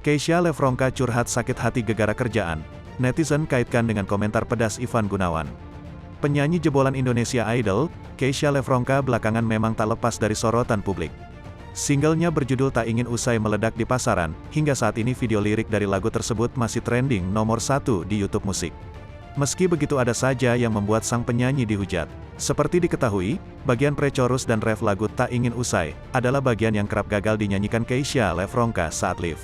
Keisha Lefronka curhat sakit hati gegara kerjaan. Netizen kaitkan dengan komentar pedas Ivan Gunawan. Penyanyi jebolan Indonesia Idol, Keisha Lefronka belakangan memang tak lepas dari sorotan publik. Singlenya berjudul Tak Ingin usai meledak di pasaran, hingga saat ini video lirik dari lagu tersebut masih trending nomor 1 di YouTube Musik. Meski begitu ada saja yang membuat sang penyanyi dihujat. Seperti diketahui, bagian pre-chorus dan ref lagu Tak Ingin Usai, adalah bagian yang kerap gagal dinyanyikan Keisha Lefronka saat live.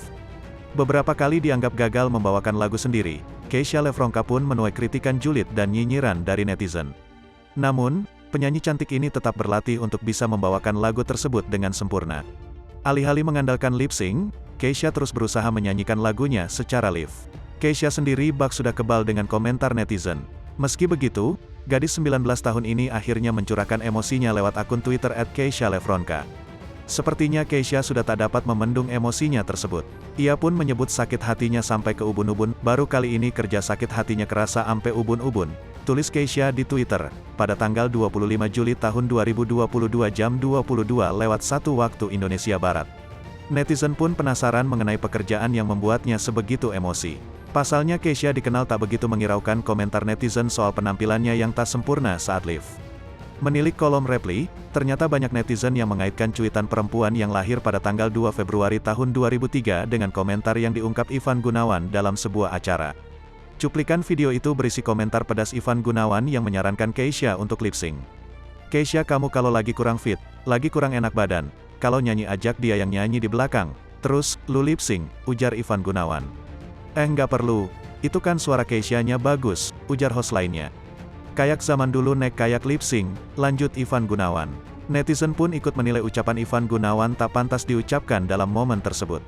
Beberapa kali dianggap gagal membawakan lagu sendiri, Keisha Lefronka pun menuai kritikan julid dan nyinyiran dari netizen. Namun, penyanyi cantik ini tetap berlatih untuk bisa membawakan lagu tersebut dengan sempurna. Alih-alih mengandalkan lip-sync, Keisha terus berusaha menyanyikan lagunya secara live. Keisha sendiri bak sudah kebal dengan komentar netizen. Meski begitu, gadis 19 tahun ini akhirnya mencurahkan emosinya lewat akun Twitter @KeishaLefronka. Sepertinya Keisha sudah tak dapat memendung emosinya tersebut. Ia pun menyebut sakit hatinya sampai ke ubun-ubun, baru kali ini kerja sakit hatinya kerasa ampe ubun-ubun. Tulis Keisha di Twitter, pada tanggal 25 Juli tahun 2022 jam 22:01 waktu Indonesia Barat. Netizen pun penasaran mengenai pekerjaan yang membuatnya sebegitu emosi. Pasalnya Keisha dikenal tak begitu menghiraukan komentar netizen soal penampilannya yang tak sempurna saat live. Menilik kolom reply, ternyata banyak netizen yang mengaitkan cuitan perempuan yang lahir pada tanggal 2 Februari tahun 2003 dengan komentar yang diungkap Ivan Gunawan dalam sebuah acara. Cuplikan video itu berisi komentar pedas Ivan Gunawan yang menyarankan Keisha untuk lip-sync. Keisha, kamu kalau lagi kurang fit, lagi kurang enak badan, kalau nyanyi ajak dia yang nyanyi di belakang, terus, lu lip-sync, ujar Ivan Gunawan. Nggak perlu, itu kan suara Keisha-nya bagus, ujar host lainnya. Kayak zaman dulu nek kayak lip-sync, lanjut Ivan Gunawan. Netizen pun ikut menilai ucapan Ivan Gunawan tak pantas diucapkan dalam momen tersebut.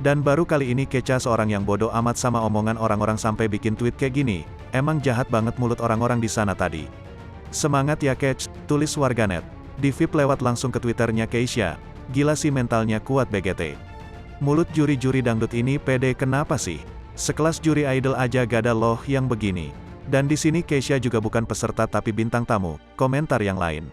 Dan baru kali ini Keisha seorang yang bodoh amat sama omongan orang-orang sampai bikin tweet kayak gini, emang jahat banget mulut orang-orang di sana tadi. Semangat ya Kech, tulis warganet. Di VIP lewat langsung ke Twitternya Keisha, gila sih mentalnya kuat BGT. Mulut juri-juri dangdut ini pede kenapa sih? Sekelas juri idol aja gada loh yang begini. Dan di sini Keisha juga bukan peserta tapi bintang tamu, komentar yang lain.